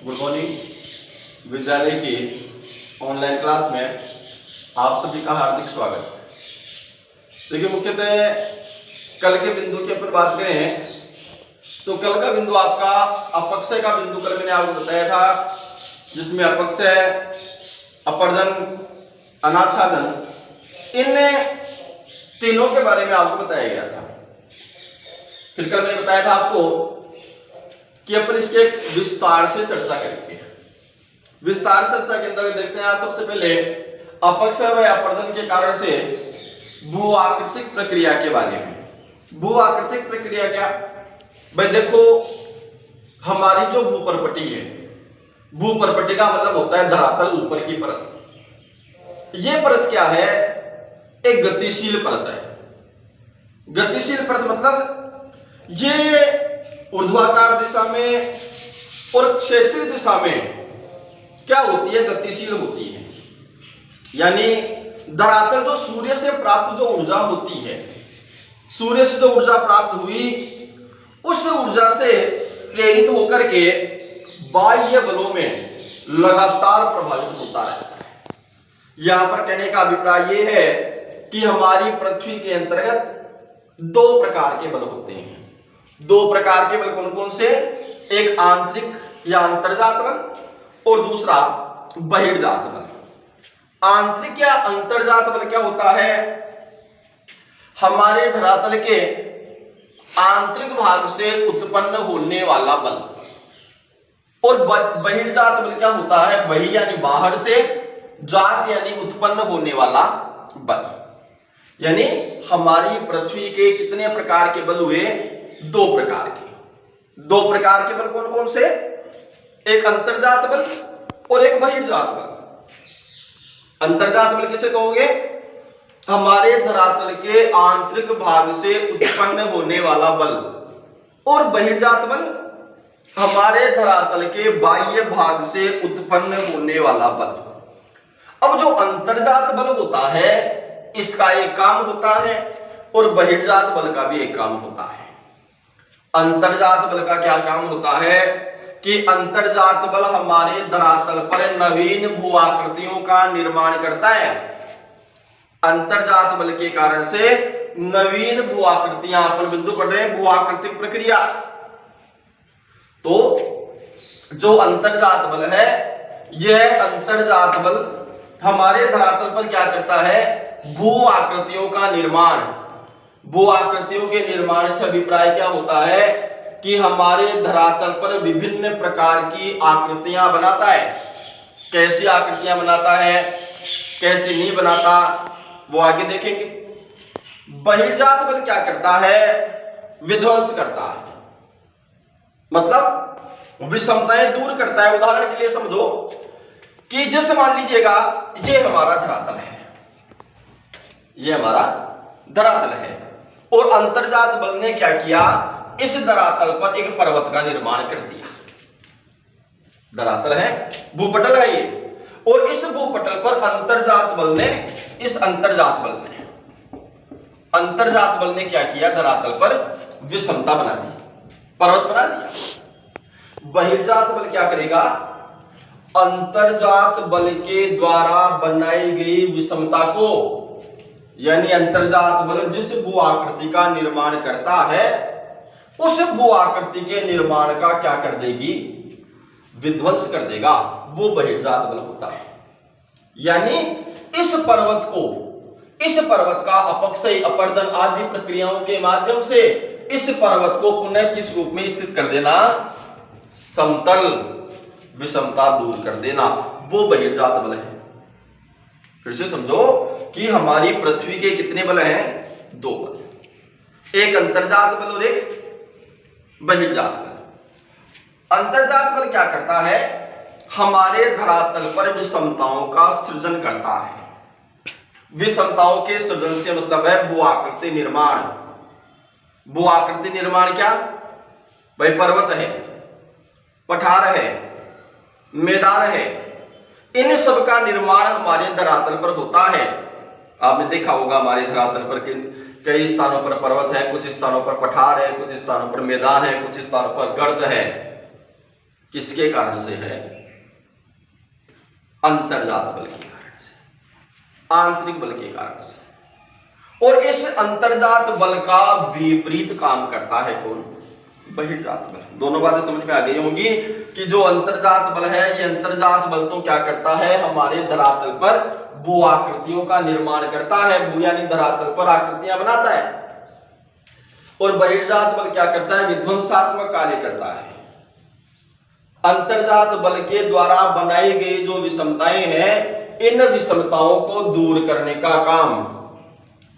Good morning. विद्यालय की online class में आप सभी का हार्दिक स्वागत। देखिए, मुख्यतः कल के बिंदु की अपन बात करें तो कल का बिंदु आपका अपक्षय का बिंदु कल मैंने आपको बताया था, जिसमें अपक्षय, अपर्दन, अनाच्छादन, इन तीनों के बारे में आपको बताया गया था। फिर कल मैंने बताया था आपको कि अपन इसके विस्तार से चर्चा करेंगे। विस्तार चर्चा के अंदर देखते हैं सबसे पहले अपक्षय व अपर्दन के कारण से भू आकृतिक प्रक्रिया के बारे में। भू आकृतिक प्रक्रिया क्या भाई? देखो, हमारी जो भूपरपटी है, भूपरपटी का मतलब होता है धरातल ऊपर की परत। ये परत क्या है? एक गतिशील परत है। गतिशील परत मतलब ये ऊर्ध्वाकार दिशा में और क्षैतिज दिशा में क्या होती है? गतिशील होती है। यानी धरातल जो सूर्य से प्राप्त जो ऊर्जा होती है, सूर्य से जो ऊर्जा प्राप्त हुई, उस ऊर्जा से प्रेरित होकर के बाह्य बलों में लगातार प्रभावित होता रहता है। यहां पर कहने का अभिप्राय यह है कि हमारी पृथ्वी के अंतर्गत दो प्रकार के बल होते हैं। दो प्रकार के बल कौन कौन से? एक आंतरिक या अंतर्जात बल और दूसरा बहिर्जात बल। आंतरिक या अंतर्जात बल क्या होता है? हमारे धरातल के आंतरिक भाग से उत्पन्न होने वाला बल। और बहिर्जात बल क्या होता है? बहि यानी बाहर से, जात यानी उत्पन्न होने वाला बल। यानी हमारी पृथ्वी के कितने प्रकार के बल हुए? दो प्रकार के। दो प्रकार के बल कौन कौन से? एक अंतर्जात बल और एक बहिर्जात बल। अंतर्जात बल किसे कहोगे? हमारे धरातल के आंतरिक भाग से उत्पन्न होने वाला बल। और बहिर्जात बल हमारे धरातल के बाह्य भाग से उत्पन्न होने वाला बल। अब जो अंतर्जात बल होता है, इसका एक काम होता है और बहिर्जात बल का भी एक काम होता है। अंतर्जात बल का क्या काम होता है कि अंतर्जात बल हमारे धरातल पर नवीन भू आकृतियों का निर्माण करता है। अंतर्जात बल के कारण से नवीन भू आकृतियां, अपन बिंदु पढ़ रहे हैं भू आकृतिक प्रक्रिया। तो जो अंतर्जात बल है, यह अंतर्जात बल हमारे धरातल पर क्या करता है? भू आकृतियों का निर्माण। भू आकृतियों के निर्माण से अभिप्राय क्या होता है कि हमारे धरातल पर विभिन्न प्रकार की आकृतियां बनाता है। कैसी आकृतियां बनाता है, कैसी नहीं बनाता, वो आगे देखेंगे। बहिर्जात बल क्या करता है? विध्वंस करता है, मतलब विषमताएं दूर करता है। उदाहरण के लिए समझो कि जैसे मान लीजिएगा ये हमारा धरातल है, ये हमारा धरातल है, और अंतर्जात बल ने क्या किया? इस धरातल पर एक पर्वत का निर्माण कर दिया। धरातल है, भूपटल है ये, और इस भूपटल पर अंतर्जात बल ने अंतर्जात बल ने क्या किया? धरातल पर विषमता बना दी, पर्वत बना दिया। बहिर्जात बल क्या करेगा? अंतर्जात बल के द्वारा बनाई गई विषमता को, यानी अंतर्जात बल जिस भू आकृति का निर्माण करता है, उस भू आकृति के निर्माण का क्या कर देगी? विध्वंस कर देगा। वो बहिर्जात बल होता है। यानी इस पर्वत का अपक्षय, अपर्दन आदि प्रक्रियाओं के माध्यम से इस पर्वत को पुनः किस रूप में स्थित कर देना? समतल, विषमता दूर कर देना, वो बहिर्जात बल है। फिर से समझो कि हमारी पृथ्वी के कितने बल हैं? दो बल, एक अंतर्जात बल और एक बहिर्जात बल। अंतर्जात बल क्या करता है? हमारे धरातल पर विषमताओं का सृजन करता है। विषमताओं के सृजन से मतलब है भू आकृति निर्माण। भू आकृति निर्माण क्या भाई? पर्वत है, पठार है, मैदान है, इन सब का निर्माण हमारे धरातल पर होता है। आपने देखा होगा हमारे धरातल पर कई स्थानों पर पर्वत है, कुछ स्थानों पर पठार है, कुछ स्थानों पर मैदान है, कुछ स्थानों पर गर्त है। किसके कारण से है? अंतर्जात बल के कारण से, आंतरिक बल के कारण से। और इस अंतर्जात बल का विपरीत काम करता है कौन? बहिर्जात बल। दोनों बातें समझ में आ गई होंगी कि जो अंतर्जात बल है, ये अंतर्जात बल तो क्या करता है? हमारे धरातल पर भू आकृतियों का निर्माण करता है, भू यानी धरातल पर आकृतियां बनाता है। और बहिर्जात बल क्या करता है? विध्वंसात्मक कार्य करता है। अंतर्जात बल के द्वारा बनाई गई जो विषमताएं हैं, इन विषमताओं को दूर करने का काम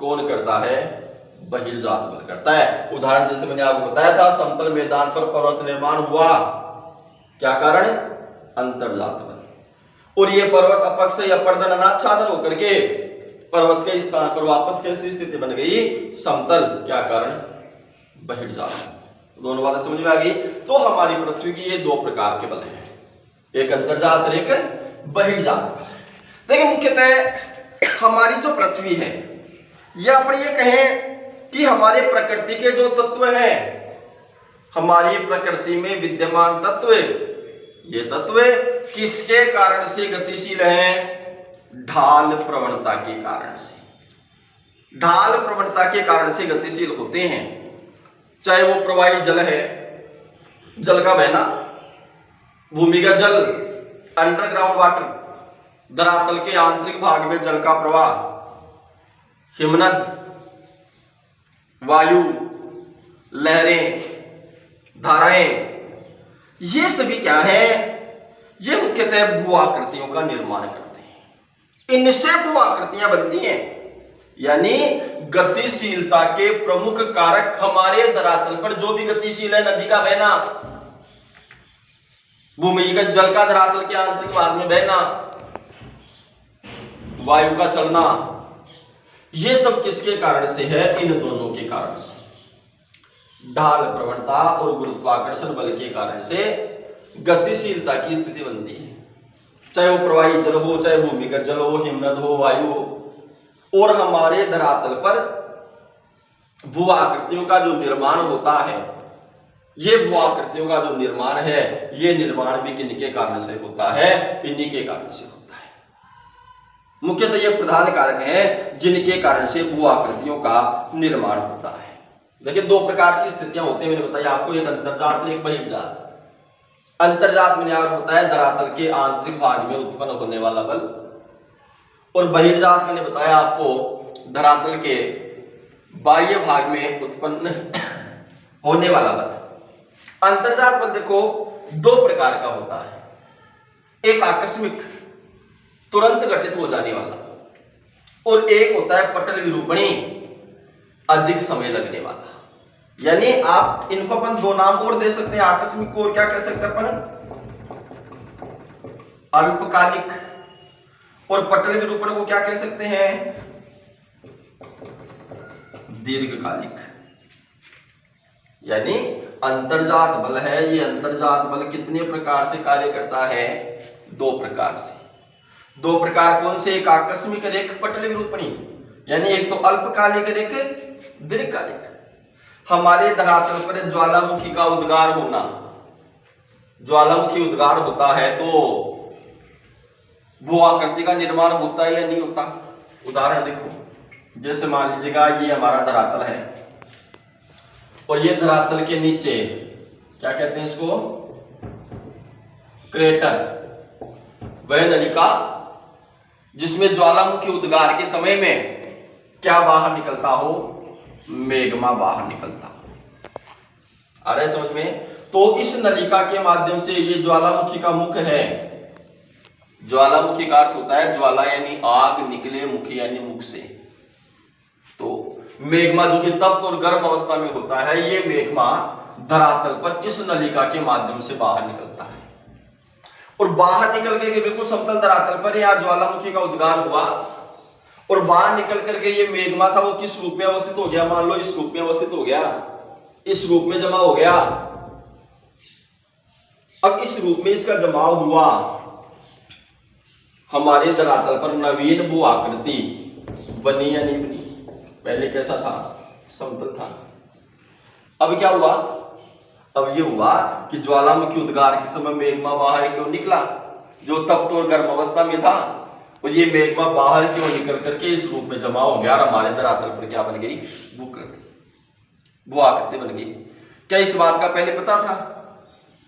कौन करता है? बहिर्जात बल करता है। उदाहरण जैसे मैंने आपको बताया था, समतल मैदान पर पर्वत निर्माण हुआ, क्या कारण? अंतर्जात बल। और ये पर्वत अपक्ष या पर्दन अनाच्छादन होकर के पर्वत के स्थान पर वापस कैसी स्थिति बन गई? समतल। क्या कारण? बहिर्जात। दोनों बातें समझ में आ गई। तो हमारी पृथ्वी की ये दो प्रकार के बल हैं, एक अंतर्जात और एक बहिर्जात बल। देखिए मुख्यतः हमारी जो पृथ्वी है, या अपन ये कहें कि हमारे प्रकृति के जो तत्व हैं, हमारी प्रकृति में विद्यमान तत्व, ये तत्व किसके कारण से गतिशील हैं? ढाल प्रवणता के कारण से। ढाल प्रवणता के कारण से गतिशील होते हैं। चाहे वो प्रवाही जल है, जल का बहना, भूमिगत जल, अंडरग्राउंड वाटर, धरातल के आंतरिक भाग में जल का प्रवाह, हिमनद, वायु, लहरें, धाराएं, ये सभी क्या है? ये मुख्यतः भू आकृतियों का निर्माण करते हैं। इनसे भू आकृतियां बनती हैं, यानी गतिशीलता के प्रमुख कारक हमारे धरातल पर जो भी गतिशील है, नदी का बहना, भूमिगत जल का धरातल के आंतरिक भाग में बहना, वायु का चलना, ये सब किसके कारण से है? इन दोनों के कारण से। ढाल प्रवणता और गुरुत्वाकर्षण बल के कारण से गतिशीलता की स्थिति बनती है, चाहे वो प्रवाही जल हो, चाहे भूमिगत जल हो, हिमनद हो, वायु हो। और हमारे धरातल पर भू आकृतियों का जो निर्माण होता है, ये भू आकृतियों का जो निर्माण है, ये निर्माण भी किनके कारण से होता है? इन्हीं के कारण से होता है। मुख्यतः ये प्रधान कारक हैं जिनके कारण से भू आकृतियों का निर्माण होता है। देखिए दो प्रकार की स्थितियां होती हैं, मैंने बताया आपको, एक अंतर्जात और एक बहिर्जात। अंतर्जात में होता है धरातल के आंतरिक भाग में उत्पन्न होने वाला बल, और बहिर्जात मैंने बताया आपको धरातल के बाह्य भाग में उत्पन्न होने वाला बल। अंतर्जात बल देखो दो प्रकार का होता है, एक आकस्मिक तुरंत घटित हो जाने वाला, और एक होता है पटल विरूपणी अधिक समय लगने वाला। यानी आप इनको अपन दो नाम और दे सकते हैं, आकस्मिक को और क्या कह सकते हैं अपन? अल्पकालिक। और पटल विरूपण को क्या कह सकते हैं? दीर्घकालिक। यानी अंतर्जात बल है, ये अंतर्जात बल कितने प्रकार से कार्य करता है? दो प्रकार से। दो प्रकार कौन से? एक आकस्मिक और एक पटल विरूपणी। यानी एक तो अल्पकालिक और एक दीर्घकालिक। हमारे धरातल पर ज्वालामुखी का उद्गार होना, ज्वालामुखी उद्गार होता है तो भू आकृति का निर्माण होता है या नहीं होता? उदाहरण देखो, जैसे मान लीजिएगा ये हमारा धरातल है, और ये धरातल के नीचे क्या कहते हैं इसको? क्रेटर, वह नलिका जिसमें ज्वालामुखी उद्गार के समय में क्या बाहर निकलता हो? मेग्मा बाहर निकलता हो। आ रहा है समझ में? तो इस नलिका के माध्यम से ये ज्वालामुखी का मुख है, ज्वालामुखी का अर्थ होता है ज्वाला यानी आग, निकले मुखी यानी मुख से। तो मेग्मा जो कि तप्त और गर्म अवस्था में होता है, ये मेग्मा धरातल पर इस नलिका के माध्यम से बाहर निकलता है, और बाहर निकल करके बिल्कुल समतल धरातल पर यहाँ ज्वालामुखी का उद्गार हुआ, और बाहर निकल करके ये मेग्मा था वो किस रूप में अवस्थित हो गया? मान लो इस रूप में अवस्थित हो गया, इस रूप में जमा हो गया। अब इस रूप में इसका जमाव हुआ, हमारे धरातल पर नवीन भू आकृति बनी या नहीं बनी? पहले कैसा था? समतल था। अब क्या हुआ? अब ये हुआ कि ज्वालामुखी उद्गार के समय मेग्मा बाहर क्यों निकला, जो तप्त और गर्म अवस्था में था, और ये मेग्मा बाहर क्यों निकल करके इस रूप में जमा हो गया और हमारे धरातल पर क्या बन गई, वो आकृति बन गई। क्या इस बात का पहले पता था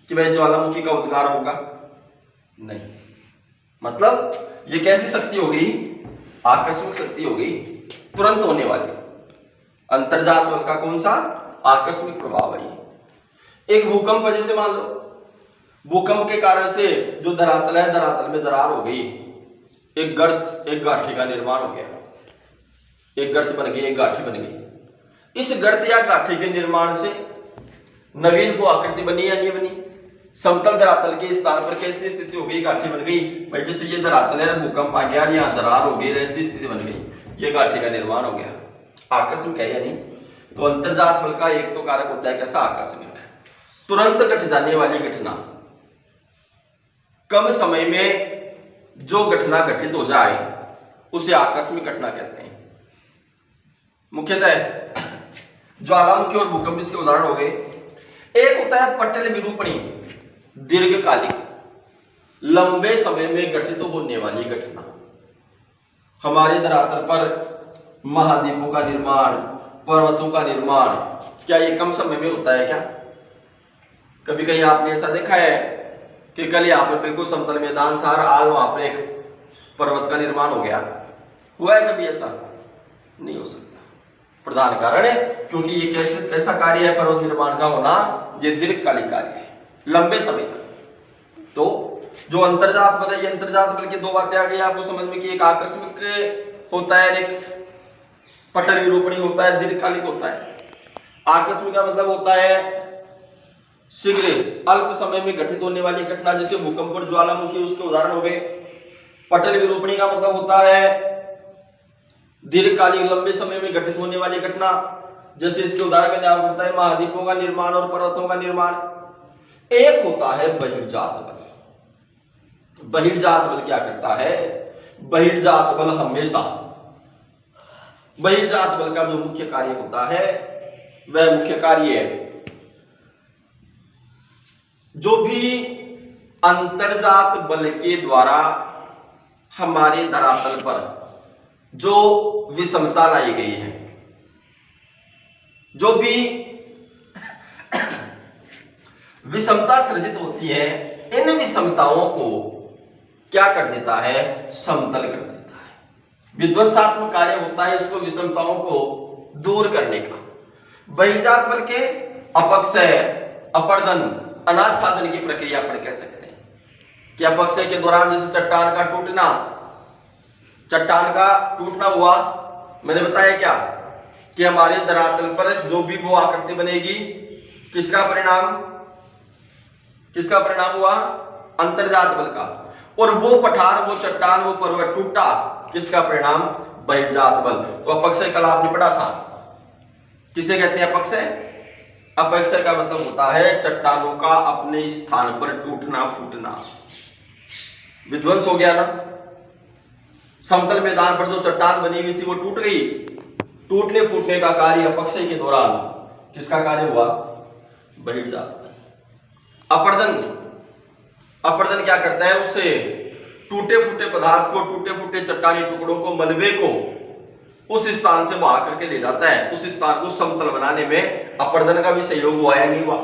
कि भाई ज्वालामुखी का उद्गार होगा? नहीं। मतलब ये कैसी शक्ति हो गई, आकस्मिक शक्ति हो गई, तुरंत होने वाली। अंतर्जात बल का कौन सा आकस्मिक प्रभाव है? एक भूकंप जैसे मान लो, भूकंप के कारण से जो धरातल है, धरातल में दरार हो गई, एक गर्त, एक गांठी का निर्माण हो गया, एक गर्त बन गई, एक गांठी बन गई। इस गर्त या गांठी के निर्माण से नवीन वो आकृति बनी या नहीं बनी? समतल धरातल के स्थान पर कैसी स्थिति हो गई, गांठी बन गई। भाई जैसे ये धरातल है, भूकंप आ गया, यहाँ दरार हो गई, ऐसी स्थिति बन गई, ये गांठी का निर्माण हो गया। आकस्मिक है या नहीं? तो अंतर्जात बल का एक तो कारक होता है कैसा, आकस्मिक, तुरंत घट जाने वाली घटना। कम समय में जो घटना घटित हो जाए उसे आकस्मिक घटना कहते हैं। मुख्यतः ज्वालामुखी और भूकंप इसके उदाहरण हो गए। एक होता है पटल विरूपणी, दीर्घकालिक, लंबे समय में घटित होने वाली घटना। हमारे धरातल पर महाद्वीपों का निर्माण, पर्वतों का निर्माण, क्या ये कम समय में होता है क्या? कभी कहीं आपने ऐसा देखा है कि कल यहाँ पर बिल्कुल समतल मैदान था और आज वहां पर एक पर्वत का निर्माण हो गया? हुआ है कभी ऐसा? नहीं हो सकता। प्रधान कारण है क्योंकि ये कैसा कार्य है पर्वत निर्माण का होना, ये दीर्घकालिक कार्य है, लंबे समय तक। तो जो अंतर्जात बल है, ये अंतर्जात बल की दो बातें आ गई आपको समझ में कि एक आकस्मिक होता है, एक पटल विरूपणी होता है, दीर्घकालिक होता है। आकस्मिक का मतलब होता है शीघ्र अल्प समय में घटित होने वाली घटना, जैसे भूकंप और ज्वालामुखी उसके उदाहरण हो गए। पटल विरूपणी का मतलब होता है दीर्घकालिक लंबे समय में घटित होने वाली घटना, जैसे इसके उदाहरण मैंने आपको बताया महाद्वीपों का निर्माण और पर्वतों का निर्माण। एक होता है बहिर्जात बल। बहिर्जात बल क्या करता है? बहिर्जात बल हमेशा, बहिर्जात बल का जो मुख्य कार्य होता है वह मुख्य कार्य है जो भी अंतर्जात बल के द्वारा हमारे धरातल पर जो विषमता लाई गई है, जो भी विषमता सृजित होती है, इन विषमताओं को क्या कर देता है? समतल कर देता है। विध्वंसात्मक कार्य होता है इसको विषमताओं को दूर करने का। बहिर्जात बल के अपक्षय, अपरदन, अनाच्छादन की प्रक्रिया पर कह सकते हैं कि अपक्षय के दौरान जैसे चट्टान का टूटना, चट्टान का टूटना हुआ, मैंने बताया क्या कि हमारे धरातल पर जो भी वो आकृति बनेगी, किसका परिणाम, किसका परिणाम हुआ? अंतर्जात बल का। और वो पठार, वो चट्टान, वो पर्वत टूटा, किसका परिणाम? बहिर्जात बल। तो अपक्षय कल आपने पढ़ा था, किसे कहते हैं अपक्षय? अपक्षय का मतलब होता है चट्टानों का अपने स्थान पर टूटना फूटना। विध्वंस हो गया ना, समतल मैदान पर जो चट्टान बनी हुई थी वो टूट गई, टूटने फूटने का कार्य अपक्षय के दौरान किसका कार्य हुआ? बहिर्जात बल। अपरदन, अपरदन क्या करता है? उससे टूटे फूटे पदार्थ को, टूटे फूटे चट्टानी टुकड़ों को, मलबे को उस स्थान से बहा करके ले जाता है, उस स्थान को समतल बनाने में अपरदन का भी सहयोग हुआ या नहीं हुआ?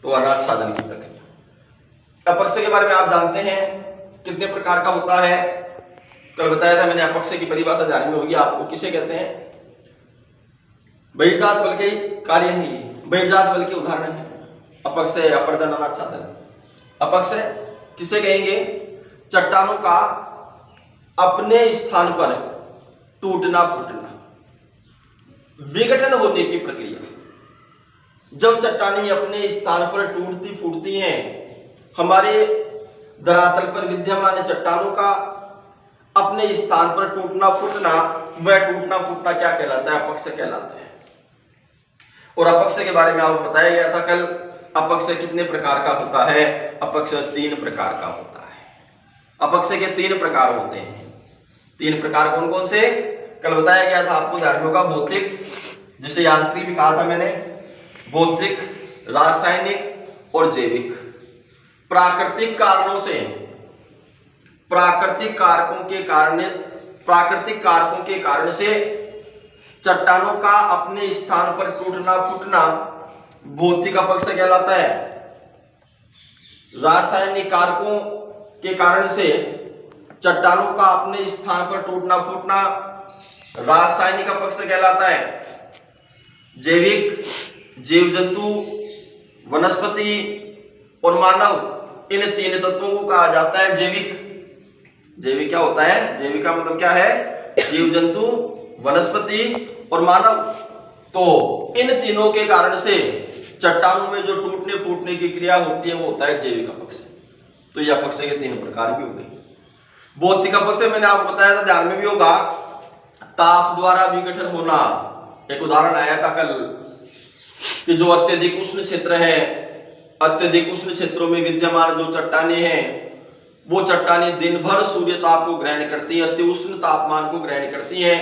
तो अनाच्छादन की प्रक्रिया। अपक्षय के बारे में आप जानते हैं कितने प्रकार का होता है? कल बताया था मैंने, अपक्षय की परिभाषा ध्यान में होगी आपको। किसे कहते हैं? बहिर्जात बल के कार्य ही, बहिर्जात बल के उदाहरण है अपक्षय, अपरदन, अनाच्छादन। अपक्षय किसे कहेंगे? चट्टानों का अपने स्थान पर टूटना फूटना, विघटन होने की प्रक्रिया। जब चट्टानें अपने स्थान पर टूटती फूटती हैं, हमारे धरातल पर विद्यमान चट्टानों का अपने स्थान पर टूटना फूटना, वह टूटना फूटना क्या कहलाता है? अपक्षय कहलाता है। और अपक्षय के बारे में आपको बताया गया था कल, अपक्षय कितने प्रकार का होता है? अपक्षय 3 प्रकार का होता है। अपक्षय के 3 प्रकार होते हैं। 3 प्रकार कौन कौन से? कल बताया गया था आपको, ध्यान होगा। भौतिक, जिसे यांत्रिक भी कहा था मैंने, भौतिक, रासायनिक और जैविक। प्राकृतिक कारणों से, प्राकृतिक कारकों के कारण से चट्टानों का अपने स्थान पर टूटना फूटना भौतिक अपक्षय कहलाता है। रासायनिक कारकों के कारण से चट्टानों का अपने स्थान पर टूटना फूटना रासायनिक अपक्षय कहलाता है। जैविक, जीव जंतु, वनस्पति और मानव, इन तीन तत्वों को कहा जाता है जैविक। जैविक क्या होता है? जैविक का मतलब क्या है? जीव जंतु, वनस्पति और मानव। तो इन तीनों के कारण से चट्टानों में जो टूटने फूटने की क्रिया होती है वो होता है जैविक अपक्षय। तो ये अपक्षय के तीन प्रकार भी हो गए। भौतिक अपक्षय मैंने आपको बताया था, ध्यान में भी होगा, ताप द्वारा विघटन होना। एक उदाहरण आया था कल कि जो अत्यधिक उष्ण क्षेत्र है, अत्यधिक उष्ण क्षेत्रों में विद्यमान जो चट्टानें हैं वो चट्टानें दिन भर सूर्य ताप को ग्रहण करती हैं, अति उष्ण तापमान को ग्रहण करती हैं,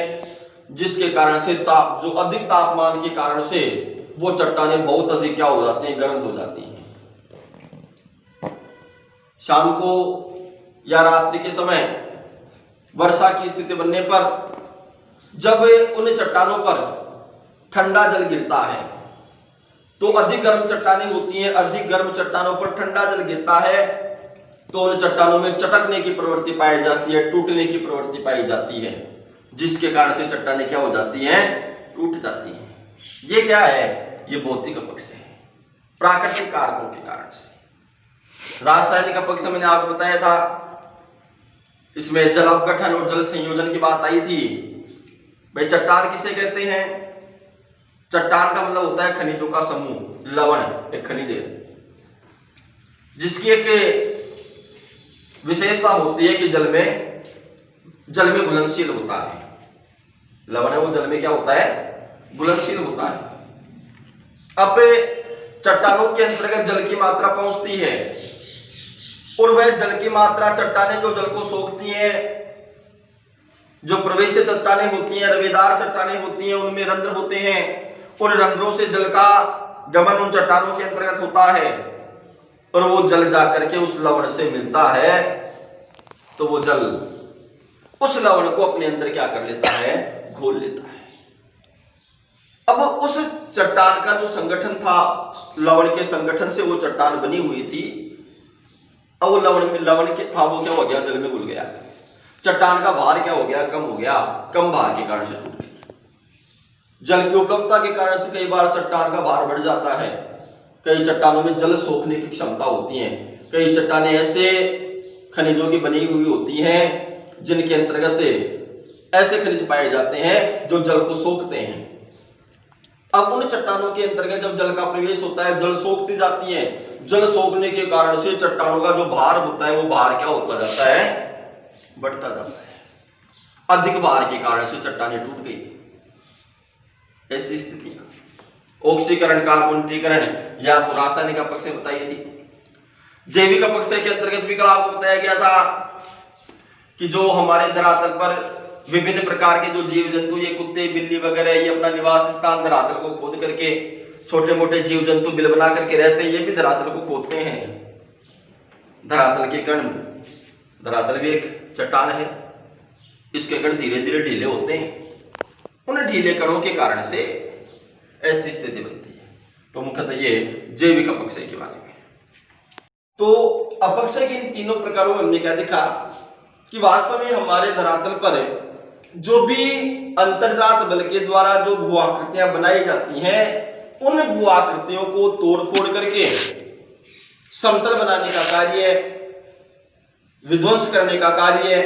जिसके कारण से ताप, जो अधिक तापमान के कारण से वो चट्टानें बहुत अधिक क्या हो जाती हैं? गर्म हो जाती हैं। शाम को या रात्रि के समय वर्षा की स्थिति बनने पर जब उन चट्टानों पर ठंडा जल गिरता है तो अधिक गर्म चट्टानें होती हैं, अधिक गर्म चट्टानों पर ठंडा जल गिरता है तो उन चट्टानों में चटकने की प्रवृत्ति पाई जाती है, टूटने की प्रवृत्ति पाई जाती है, जिसके कारण से चट्टानें क्या हो जाती हैं? टूट जाती हैं। ये क्या है? ये भौतिक अपक्षय है, प्राकृतिक कारकों के कारण से। रासायनिक अपक्षय मैंने आपको बताया था, इसमें जल अपघटन और जल संयोजन की बात आई थी। भाई चट्टान किसे कहते हैं? चट्टान का मतलब होता है खनिजों का समूह। लवण एक खनिज है जिसकी एक विशेषता होती है कि जल में घुलनशील होता है। लवण है वो जल में क्या होता है? घुलनशील होता है। अब चट्टानों के अंतर्गत जल की मात्रा पहुंचती है और वह जल की मात्रा, चट्टानें जो जल को सोखती हैं, जो प्रवेश्य चट्टानें होती हैं, रवेदार चट्टानें होती हैं, उनमें रंध्र होते हैं, उन रंध्रों से जल का गमन उन चट्टानों के अंतर्गत होता है और वो जल जाकर के उस लवण से मिलता है तो वो जल उस लवण को अपने अंदर क्या कर लेता है? घोल लेता है। अब उस चट्टान का जो संगठन था, लवण के संगठन से वो चट्टान बनी हुई थी, अब वो लवण के था वो क्या हो गया? जल में घुल गया। चट्टान का भार क्या हो गया? कम हो गया। कम भार के कारण से टूट गया। जल की उपलब्धता के कारण से कई बार चट्टान का भार बढ़ जाता है। कई चट्टानों में जल सोखने की क्षमता होती है। कई चट्टानें ऐसे खनिजों की बनी हुई होती हैं जिनके अंतर्गत ऐसे खनिज पाए जाते हैं जो जल को सोखते हैं। अब उन चट्टानों के अंतर्गत जब जल का प्रवेश होता है, जल सोखती जाती है। जल सोखने के कारण से चट्टानों का जो भार होता है वो भार क्या होता जाता है? बढ़ता जाता है। अधिक भार के कारण से चट्टानें टूट गई। ऐसी स्थितियां। ऑक्सीकरण, कार्बोनेटीकरण या रासायनिक अपक्षय बताई थी। जैविक अपक्षय के अंतर्गत भी कल आपको बताया गया था कि जो हमारे धरातल पर विभिन्न प्रकार के जो जीव जंतु, ये कुत्ते बिल्ली वगैरह, ये अपना निवास स्थान धरातल को खोद करके छोटे मोटे जीव जंतु बिल बना करके रहते हैं, ये भी धरातल को खोदते हैं। धरातल के कण, धरातल भी एक चट्टान है, इसके कण धीरे धीरे ढीले होते हैं। उन ढीले कणों के कारण से ऐसी स्थिति बनती है। तो मुख्यतः ये जैविक अपक्षय के बारे में। तो अपक्षय के इन तीनों प्रकारों में हमने क्या देखा कि वास्तव में हमारे धरातल पर जो भी अंतर्जात बल के द्वारा जो भू आकृतियां बनाई जाती हैं, उन भू आकृतियों को तोड़ फोड़ करके समतल बनाने का कार्य, विध्वंस करने का कार्य,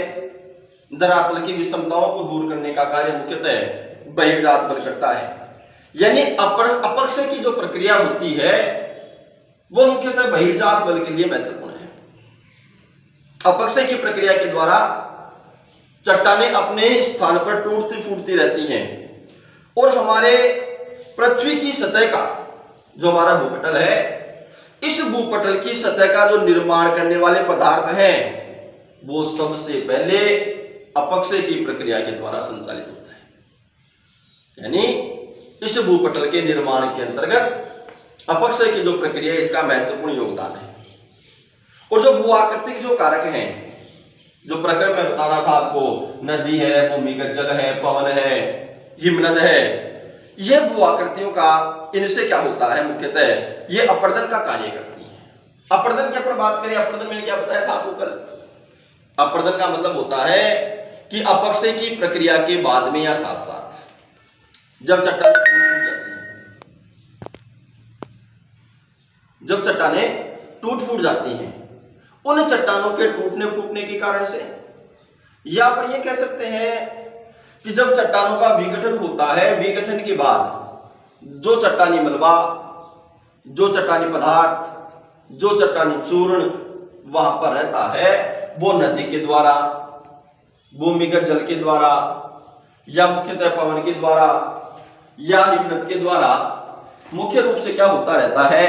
धरातल की विषमताओं को दूर करने का कार्य मुख्यतः बहिर्जात बल करता है। यानी अपक्षय की जो प्रक्रिया होती है वो मुख्यतः बहिर्जात बल के लिए महत्वपूर्ण है। अपक्षय की प्रक्रिया के द्वारा चट्टानें अपने स्थान पर टूटती फूटती रहती हैं और हमारे पृथ्वी की सतह का जो हमारा भूपटल है, इस भूपटल की सतह का जो निर्माण करने वाले पदार्थ हैं वो सबसे पहले अपक्षय की प्रक्रिया के द्वारा संचालित होता है। यानी इस भूपटल के निर्माण के अंतर्गत अपक्षय की जो प्रक्रिया है इसका महत्वपूर्ण योगदान है। और जो भू-आकृतिक जो कारक हैं, जो प्रकरण में बता रहा था आपको, नदी है, भूमिगत जल है, पवन है, हिमनद है, ये भू-आकृतियों का, इनसे क्या होता है, मुख्यतः ये अपर्दन का कार्य करती है। अपर्दन की अपन बात करें, अपर्दन मैंने क्या बताया था आपको कल, अपर्दन का मतलब होता है कि अपक्षय की प्रक्रिया के बाद में या साथ साथ जब चट्टानें टूट जाती हैं, जब चट्टानें टूट फूट जाती हैं, उन चट्टानों के टूटने फूटने के कारण से, या पर ये कह सकते हैं कि जब चट्टानों का विघटन होता है, विघटन के बाद जो चट्टानी मलबा, जो चट्टानी पदार्थ, जो चट्टानी चूर्ण वहां पर रहता है, वो नदी के द्वारा, भूमिगत जल के द्वारा, या मुख्यतः पवन के द्वारा, या हिमनद के द्वारा मुख्य रूप से क्या होता रहता है,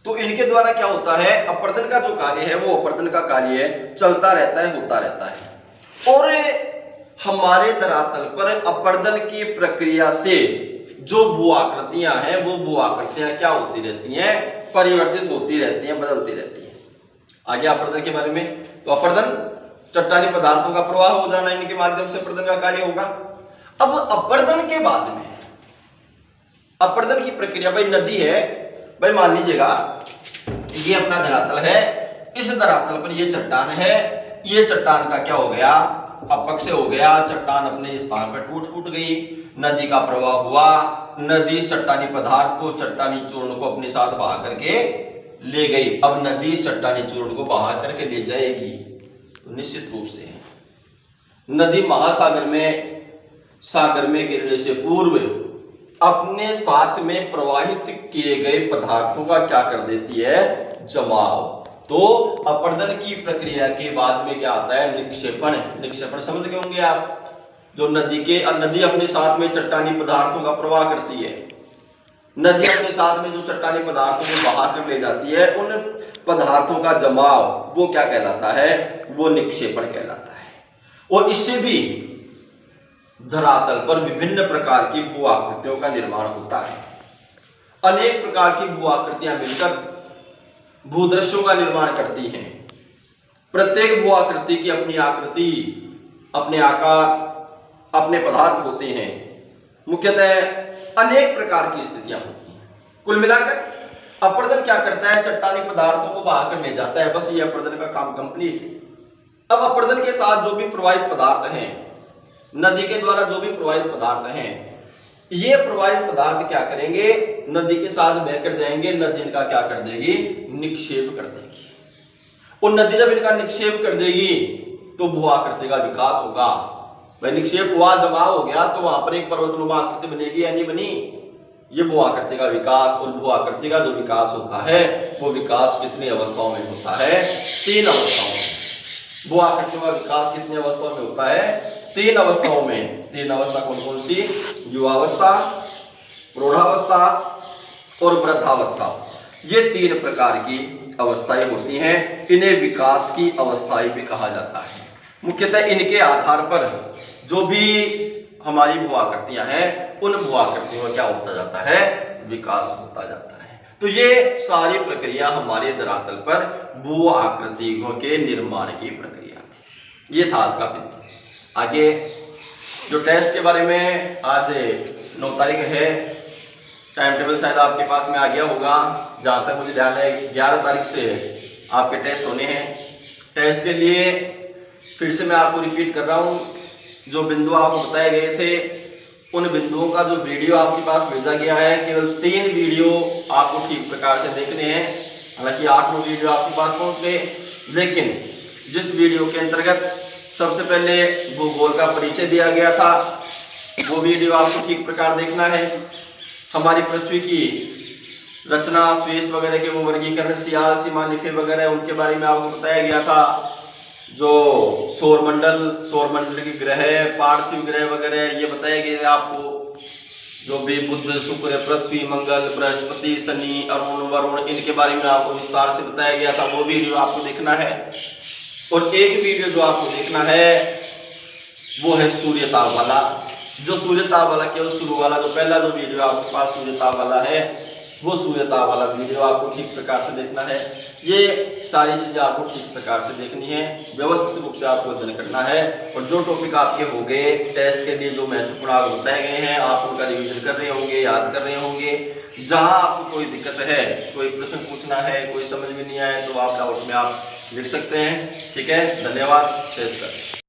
तो इनके द्वारा क्या होता है, अपर्दन का जो कार्य है वो अपर्दन का कार्य चलता रहता है, होता रहता है। और हमारे धरातल पर अपर्दन की प्रक्रिया से जो भू आकृतियां हैं, वो भू आकृतियां क्या होती रहती हैं, परिवर्तित होती रहती हैं, बदलती रहती हैं। आगे अपर्दन के बारे में, तो अपर्दन चट्टानी पदार्थों का प्रवाह हो जाना, इनके माध्यम से अपर्दन का कार्य होगा। अब अपर्दन के बाद में, अपर्दन की प्रक्रिया, भाई नदी है, भाई मान लीजिएगा ये अपना धरातल है, इस धरातल पर ये चट्टान है, ये चट्टान का क्या हो गया, अपक्षय हो गया, चट्टान अपने स्थान पर टूट फूट गई, नदी का प्रवाह हुआ, नदी चट्टानी पदार्थ को, चट्टानी चूर्ण को अपने साथ बहा करके ले गई। अब नदी चट्टानी चूर्ण को बहा करके ले जाएगी, तो निश्चित रूप से नदी महासागर में, सागर में गिरने से पूर्व अपने साथ में प्रवाहित किए गए पदार्थों का क्या कर देती है, जमाव। तो अपर्दन की प्रक्रिया के बाद में क्या आता है, निक्षेपण। निक्षेपण समझ गए होंगे आप, जो नदी अपने साथ में चट्टानी पदार्थों का प्रवाह करती है, नदी अपने साथ में जो चट्टानी पदार्थों को बहा कर ले जाती है, उन पदार्थों का जमाव वो क्या कहलाता है, वो निक्षेपण कहलाता है। और इससे भी धरातल पर विभिन्न प्रकार की भू आकृतियों का निर्माण होता है। अनेक प्रकार की भू आकृतियां मिलकर भूदृश्यों का निर्माण करती हैं। प्रत्येक भू आकृति की अपनी आकृति, अपने आकार, अपने पदार्थ होते हैं। मुख्यतः अनेक प्रकार की स्थितियां होती हैं। कुल मिलाकर अपर्दन क्या करता है, चट्टानी पदार्थों को बहा कर ले जाता है, बस ये अपर्दन का काम कंप्लीट है। अब अपर्दन के साथ जो भी प्रवाहित पदार्थ हैं, नदी के द्वारा जो भी प्रवाहित पदार्थ हैं, ये प्रवाहित पदार्थ क्या करेंगे, नदी के साथ बहकर जाएंगे, नदी इनका क्या कर देगी, निक्षेप कर देगी। और नदी जब इनका निक्षेप कर देगी तो भू आकृति का विकास होगा। भाई निक्षेप हुआ, जमाव हो गया, तो वहां पर एक पर्वतनुमा आकृति बनेगी या नहीं बनी, ये भू आकृति का विकास। और भू आकृति का जो विकास होता है, वो विकास कितनी अवस्थाओं में होता है, 3 अवस्थाओं में। भू आकृतियों का विकास कितनी अवस्थाओं में होता है, 3 अवस्थाओं में। 3 अवस्था कौन कौन सी, युवावस्था, प्रौढ़ावस्था और वृद्धावस्था। ये 3 प्रकार की अवस्थाएं होती हैं। इन्हें विकास की अवस्थाएं भी कहा जाता है। मुख्यतः इनके आधार पर जो भी हमारी भू आकृतियां हैं, उन भू आकृतियों में क्या होता जाता है, विकास होता जाता है। तो ये सारी प्रक्रिया हमारे धरातल पर भू आकृतियों के निर्माण की प्रक्रिया थी। ये था आज का बिंदु। आगे जो टेस्ट के बारे में, आज 9 तारीख है, टाइम टेबल शायद आपके पास में आ गया होगा। जहाँ तक मुझे ध्यान है 11 तारीख से आपके टेस्ट होने हैं। टेस्ट के लिए फिर से मैं आपको रिपीट कर रहा हूँ, जो बिंदु आपको बताए गए थे, उन बिंदुओं का जो वीडियो आपके पास भेजा गया है, केवल 3 वीडियो आपको ठीक प्रकार से देखने हैं। हालांकि 8 वीडियो आपके पास पहुँच गए, लेकिन जिस वीडियो के अंतर्गत सबसे पहले भूगोल का परिचय दिया गया था, वो वीडियो आपको ठीक प्रकार देखना है। हमारी पृथ्वी की रचना, स्पेस वगैरह के वो वर्गीकरण, सियाल, सीमा, निफे वगैरह, उनके बारे में आपको बताया गया था। जो सौरमंडल के ग्रह, पार्थिव ग्रह वगैरह ये बताए गए आपको। जो भी बुध, शुक्र, पृथ्वी, मंगल, बृहस्पति, शनि, अरुण, वरुण, इनके बारे में आपको विस्तार से बताया गया था। वो वीडियो आपको देखना है। और एक वीडियो जो आपको देखना है वो है सूर्यताप वाला। जो सूर्यताप वाला केवल शुरू वाला जो पहला जो वीडियो आपके पास सूर्यताप वाला है, वो सूर्यताप वाला वीडियो आपको ठीक प्रकार से देखना है। ये सारी चीज़ें आपको ठीक प्रकार से देखनी है, व्यवस्थित रूप से आपको अध्ययन करना है। और जो टॉपिक आपके हो गए टेस्ट के लिए जो महत्वपूर्ण आपको बताए गए हैं, आप उनका रिवीजन कर रहे होंगे, याद कर रहे होंगे। जहां आपको कोई दिक्कत है, कोई प्रश्न पूछना है, कोई समझ में नहीं आए, तो आप डाउट में आप लिख सकते हैं। ठीक है, धन्यवाद। शेष कर